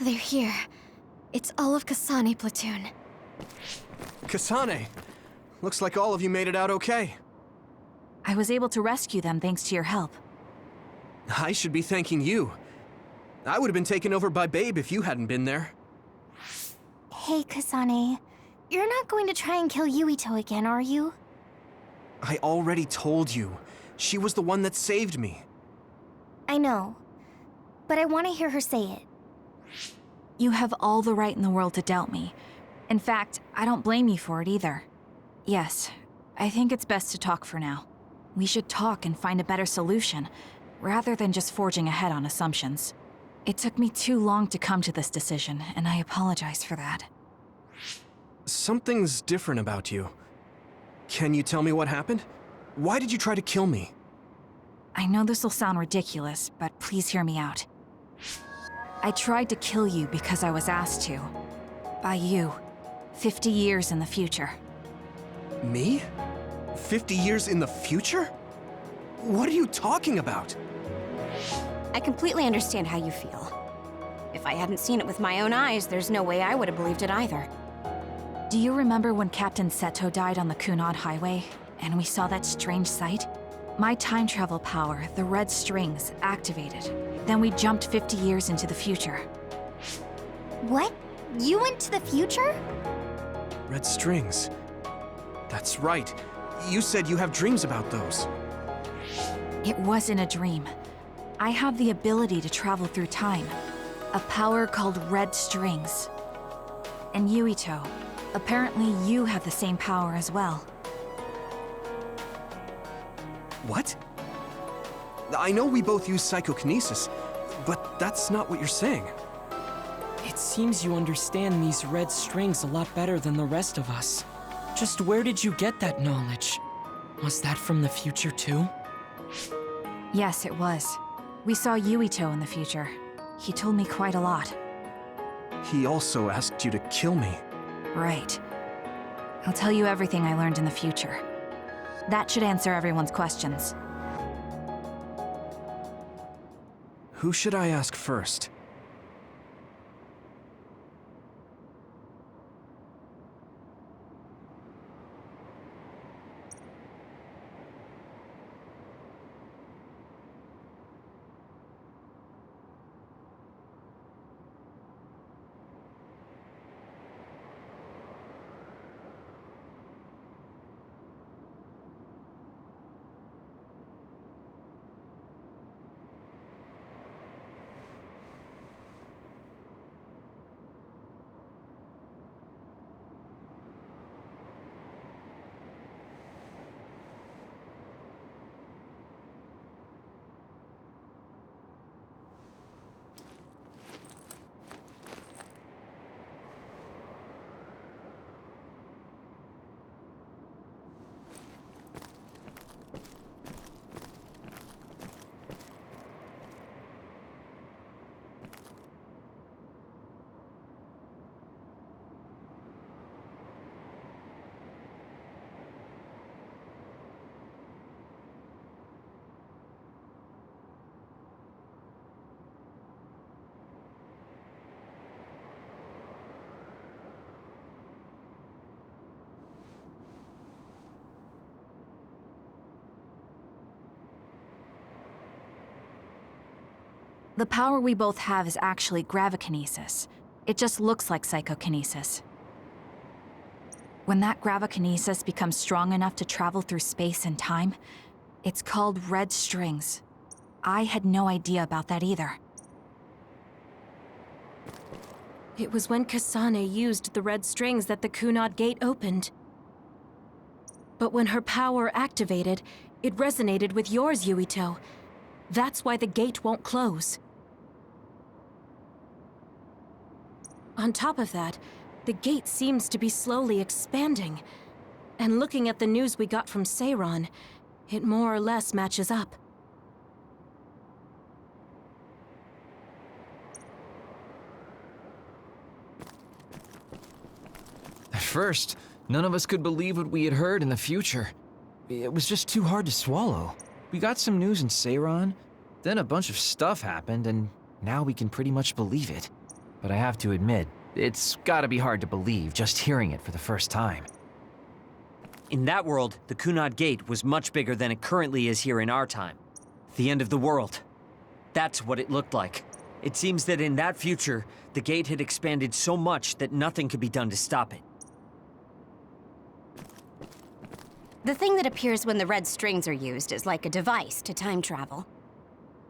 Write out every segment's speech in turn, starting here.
They're here. It's all of Kasane, Platoon. Kasane! Looks like all of you made it out okay. I was able to rescue them thanks to your help. I should be thanking you. I would have been taken over by Babe if you hadn't been there. Hey, Kasane. You're not going to try and kill Yuito again, are you? I already told you. She was the one that saved me. I know. But I want to hear her say it. You have all the right in the world to doubt me. In fact, I don't blame you for it either. Yes, I think it's best to talk for now. We should talk and find a better solution, rather than just forging ahead on assumptions. It took me too long to come to this decision, and I apologize for that. Something's different about you. Can you tell me what happened? Why did you try to kill me? I know this will sound ridiculous, but please hear me out. I tried to kill you because I was asked to. By you. 50 years in the future. Me? 50 years in the future? What are you talking about? I completely understand how you feel. If I hadn't seen it with my own eyes, there's no way I would have believed it either. Do you remember when Captain Seto died on the Kunad Highway, and we saw that strange sight? My time travel power, the red strings, activated. Then we jumped 50 years into the future. What? You went to the future? Red strings. That's right. You said you have dreams about those. It wasn't a dream. I have the ability to travel through time. A power called red strings. And Yuito, apparently you have the same power as well. What? I know we both use psychokinesis, but that's not what you're saying. It seems you understand these red strings a lot better than the rest of us. Just where did you get that knowledge? Was that from the future too? Yes, it was. We saw Yuito in the future. He told me quite a lot. He also asked you to kill me. Right. I'll tell you everything I learned in the future. That should answer everyone's questions. Who should I ask first? The power we both have is actually gravikinesis. It just looks like psychokinesis. When that gravikinesis becomes strong enough to travel through space and time, it's called red strings. I had no idea about that either. It was when Kasane used the red strings that the Kunad gate opened. But when her power activated, it resonated with yours, Yuito. That's why the gate won't close. On top of that, the gate seems to be slowly expanding. And looking at the news we got from Seiran, it more or less matches up. At first, none of us could believe what we had heard in the future. It was just too hard to swallow. We got some news in Seiran, then a bunch of stuff happened, and now we can pretty much believe it. but I have to admit, it's gotta be hard to believe just hearing it for the first time. In that world, the Kunad Gate was much bigger than it currently is here in our time. The end of the world. That's what it looked like. It seems that in that future, the gate had expanded so much that nothing could be done to stop it. The thing that appears when the red strings are used is like a device to time travel.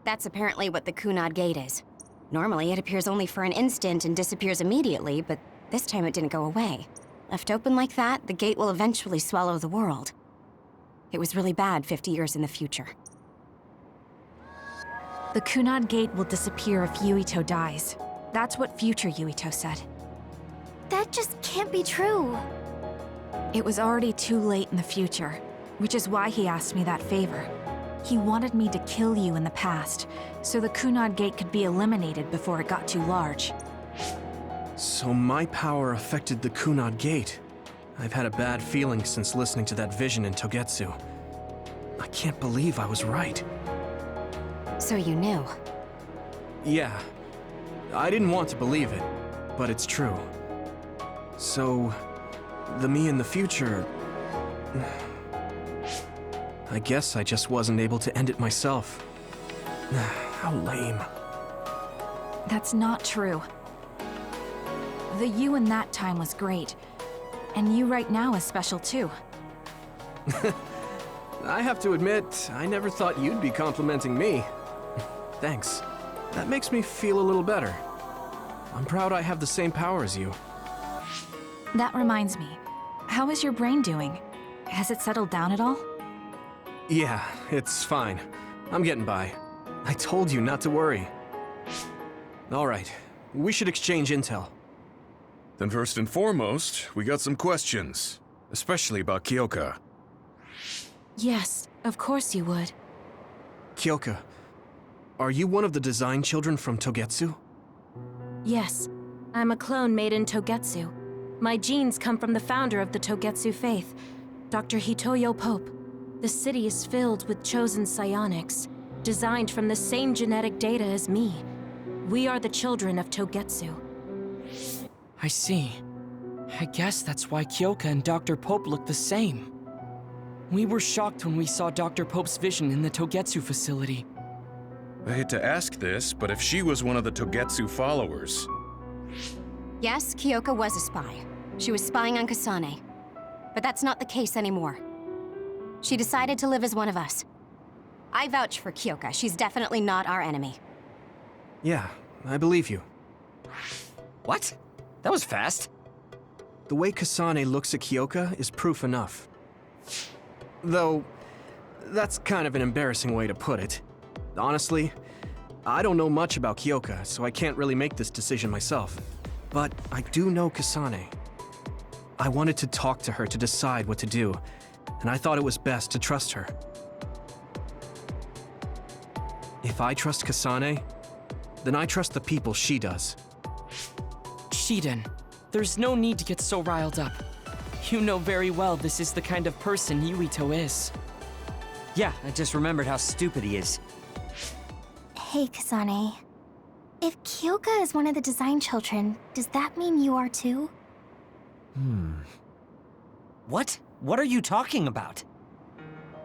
That's apparently what the Kunad Gate is. Normally, it appears only for an instant and disappears immediately, but this time it didn't go away. Left open like that, the gate will eventually swallow the world. It was really bad 50 years in the future. The Kunad Gate will disappear if Yuito dies. That's what future Yuito said. That just can't be true. It was already too late in the future, which is why he asked me that favor. He wanted me to kill you in the past, so the Kunad Gate could be eliminated before it got too large. So my power affected the Kunad Gate. I've had a bad feeling since listening to that vision in Togetsu. I can't believe I was right. So you knew. Yeah. I didn't want to believe it, but it's true. So, the me in the future... I guess I just wasn't able to end it myself. How lame. That's not true. The you in that time was great, and you right now is special too. I have to admit, I never thought you'd be complimenting me. Thanks. That makes me feel a little better. I'm proud I have the same power as you. That reminds me, how is your brain doing? Has it settled down at all? Yeah, it's fine. I'm getting by. I told you not to worry. All right, we should exchange intel. Then first and foremost, we got some questions. Especially about Kyoka. Yes, of course you would. Kyoka, are you one of the design children from Togetsu? Yes, I'm a clone made in Togetsu. My genes come from the founder of the Togetsu faith, Dr. Hitoyo Pope. The city is filled with chosen psionics, designed from the same genetic data as me. We are the children of Togetsu. I see. I guess that's why Kyoka and Dr. Pope look the same. We were shocked when we saw Dr. Pope's vision in the Togetsu facility. I hate to ask this, but if she was one of the Togetsu followers... Yes, Kyoka was a spy. She was spying on Kasane. But that's not the case anymore. She decided to live as one of us. I vouch for Kyoka. She's definitely not our enemy. Yeah, I believe you. What? That was fast. The way Kasane looks at Kyoka is proof enough. Though, that's kind of an embarrassing way to put it. Honestly, I don't know much about Kyoka, so I can't really make this decision myself. But I do know Kasane. I wanted to talk to her to decide what to do, and I thought it was best to trust her. If I trust Kasane, then I trust the people she does. Shiden, there's no need to get so riled up. You know very well this is the kind of person Yuito is. Yeah, I just remembered how stupid he is. Hey, Kasane. If Kyoka is one of the design children, does that mean you are too? What? What are you talking about?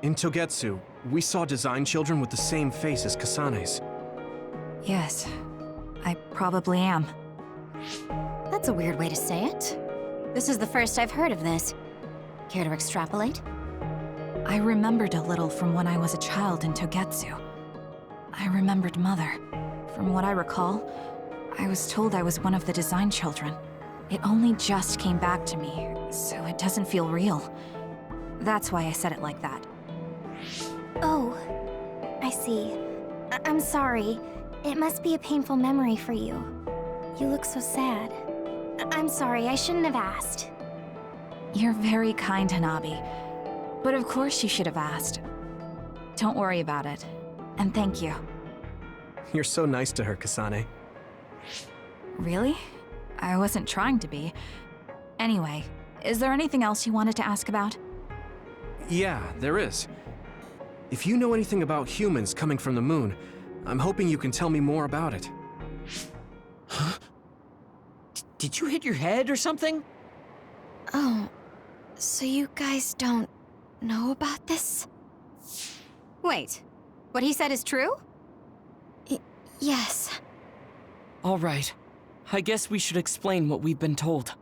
In Togetsu, we saw design children with the same face as Kasane's. Yes, I probably am. That's a weird way to say it. This is the first I've heard of this. Care to extrapolate? I remembered a little from when I was a child in Togetsu. I remembered Mother. From what I recall, I was told I was one of the design children. It only just came back to me, so it doesn't feel real. That's why I said it like that. Oh, I see. I'm sorry. It must be a painful memory for you. You look so sad. I'm sorry, I shouldn't have asked. You're very kind, Hanabi. But of course you should have asked. Don't worry about it. And thank you. You're so nice to her, Kasane. Really? I wasn't trying to be. Anyway, is there anything else you wanted to ask about? Yeah, there is. If you know anything about humans coming from the moon, I'm hoping you can tell me more about it. Huh? Did you hit your head or something? Oh, so you guys don't know about this? Wait, what he said is true? Yes. All right. I guess we should explain what we've been told.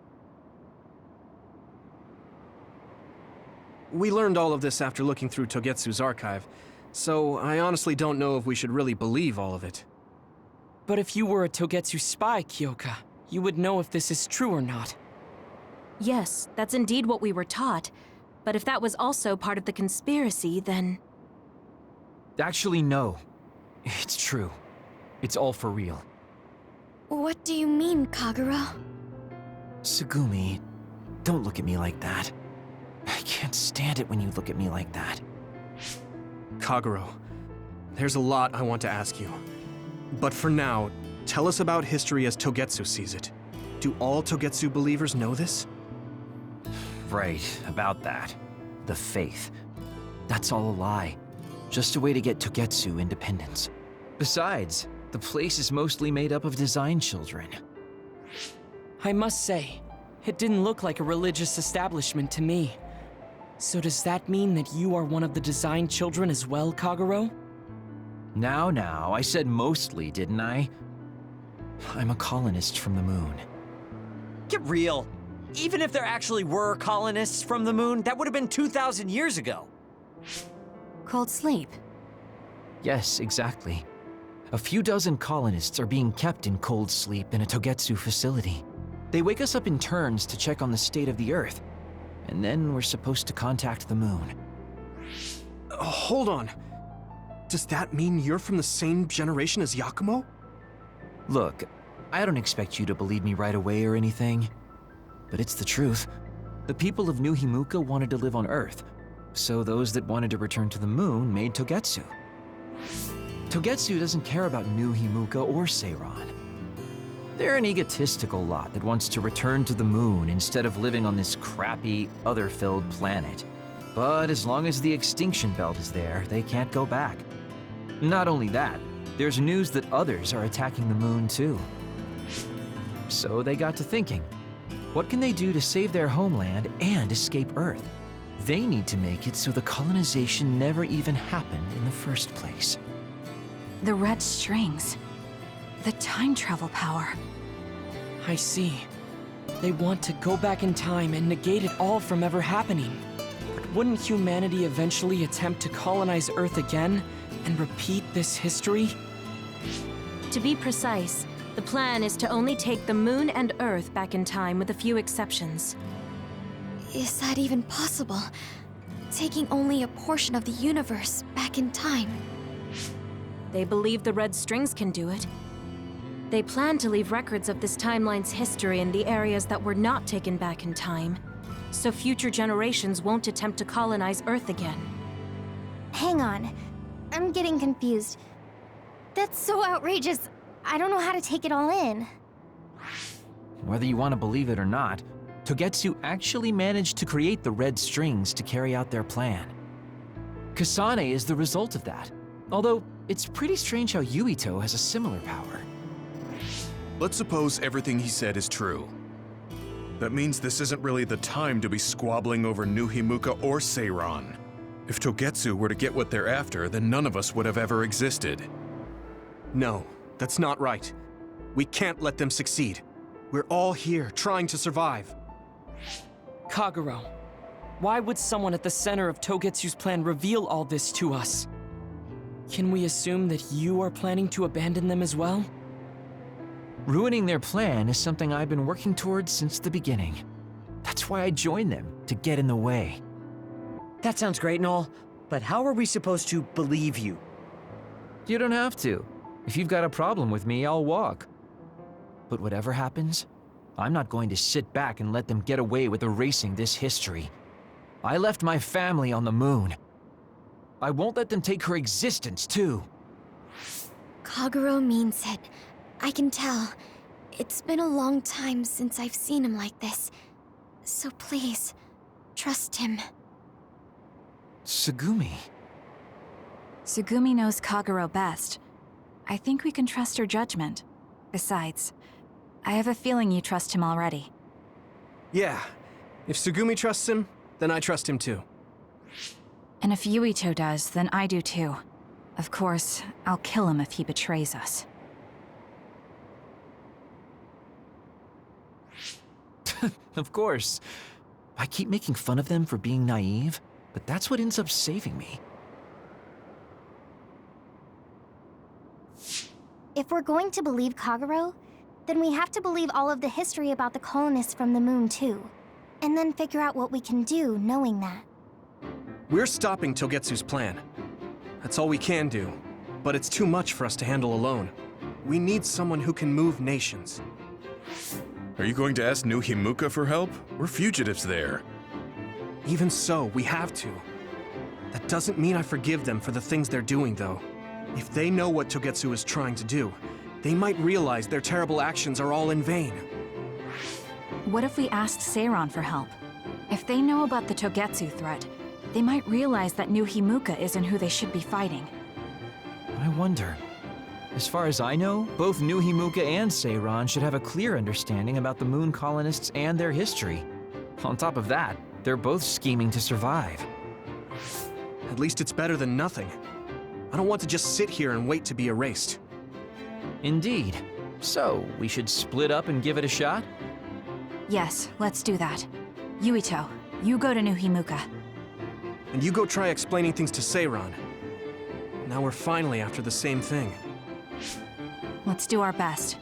We learned all of this after looking through Togetsu's archive, so I honestly don't know if we should really believe all of it. But if you were a Togetsu spy, Kyoka, you would know if this is true or not. Yes, that's indeed what we were taught. But if that was also part of the conspiracy, then... Actually, no. It's true. It's all for real. What do you mean, Kagero? Tsugumi, don't look at me like that. I can't stand it when you look at me like that. Kagero, there's a lot I want to ask you. But for now, tell us about history as Togetsu sees it. Do all Togetsu believers know this? Right, about that. The faith. That's all a lie. Just a way to get Togetsu independence. Besides, the place is mostly made up of design children. I must say, it didn't look like a religious establishment to me. So does that mean that you are one of the design children as well, Kagero? Now, I said mostly, didn't I? I'm a colonist from the moon. Get real. Even if there actually were colonists from the moon, that would have been 2,000 years ago. Cold sleep. Yes, exactly. A few dozen colonists are being kept in cold sleep in a Togetsu facility. They wake us up in turns to check on the state of the Earth, and then we're supposed to contact the moon. Hold on. Does that mean you're from the same generation as Yakumo? Look, I don't expect you to believe me right away or anything, but it's the truth. The people of New Himuka wanted to live on Earth, so those that wanted to return to the moon made Togetsu. Togetsu doesn't care about New Himuka or Seiran. They're an egotistical lot that wants to return to the moon instead of living on this crappy, other-filled planet. But as long as the extinction belt is there, they can't go back. Not only that, there's news that others are attacking the moon too. So they got to thinking, what can they do to save their homeland and escape Earth? They need to make it so the colonization never even happened in the first place. The red strings. The time travel power. I see. They want to go back in time and negate it all from ever happening. But wouldn't humanity eventually attempt to colonize Earth again and repeat this history? To be precise, the plan is to only take the moon and Earth back in time with a few exceptions. Is that even possible? Taking only a portion of the universe back in time. They believe the red strings can do it. They plan to leave records of this timeline's history in the areas that were not taken back in time, so future generations won't attempt to colonize Earth again. Hang on. I'm getting confused. That's so outrageous. I don't know how to take it all in. Whether you want to believe it or not, Togetsu actually managed to create the red strings to carry out their plan. Kasane is the result of that, although it's pretty strange how Yuito has a similar power. Let's suppose everything he said is true. That means this isn't really the time to be squabbling over New Himuka or Seiran. If Togetsu were to get what they're after, then none of us would have ever existed. No, that's not right. We can't let them succeed. We're all here trying to survive. Kagero, why would someone at the center of Togetsu's plan reveal all this to us? Can we assume that you are planning to abandon them as well? Ruining their plan is something I've been working towards since the beginning. That's why I joined them, to get in the way. That sounds great and all, but how are we supposed to believe you? You don't have to. If you've got a problem with me, I'll walk. But whatever happens, I'm not going to sit back and let them get away with erasing this history. I left my family on the moon. I won't let them take her existence, too. Kagero means it. I can tell. It's been a long time since I've seen him like this. So please, trust him. Tsugumi. Tsugumi knows Kagero best. I think we can trust her judgment. Besides, I have a feeling you trust him already. Yeah. If Tsugumi trusts him, then I trust him too. And if Yuito does, then I do too. Of course, I'll kill him if he betrays us. Of course. I keep making fun of them for being naive, but that's what ends up saving me. If we're going to believe Kagero, then we have to believe all of the history about the colonists from the moon too. And then figure out what we can do knowing that. We're stopping Togetsu's plan. That's all we can do. But it's too much for us to handle alone. We need someone who can move nations. Are you going to ask New Himuka for help? We're fugitives there. Even so, we have to. That doesn't mean I forgive them for the things they're doing, though. If they know what Togetsu is trying to do, they might realize their terrible actions are all in vain. What if we asked Seiran for help? If they know about the Togetsu threat, they might realize that New Himuka isn't who they should be fighting. I wonder. As far as I know, both New Himuka and Seiran should have a clear understanding about the moon colonists and their history. On top of that, they're both scheming to survive. At least it's better than nothing. I don't want to just sit here and wait to be erased. Indeed. So, we should split up and give it a shot? Yes, let's do that. Yuito, you go to New Himuka. And you go try explaining things to Seiran. Now we're finally after the same thing. Let's do our best.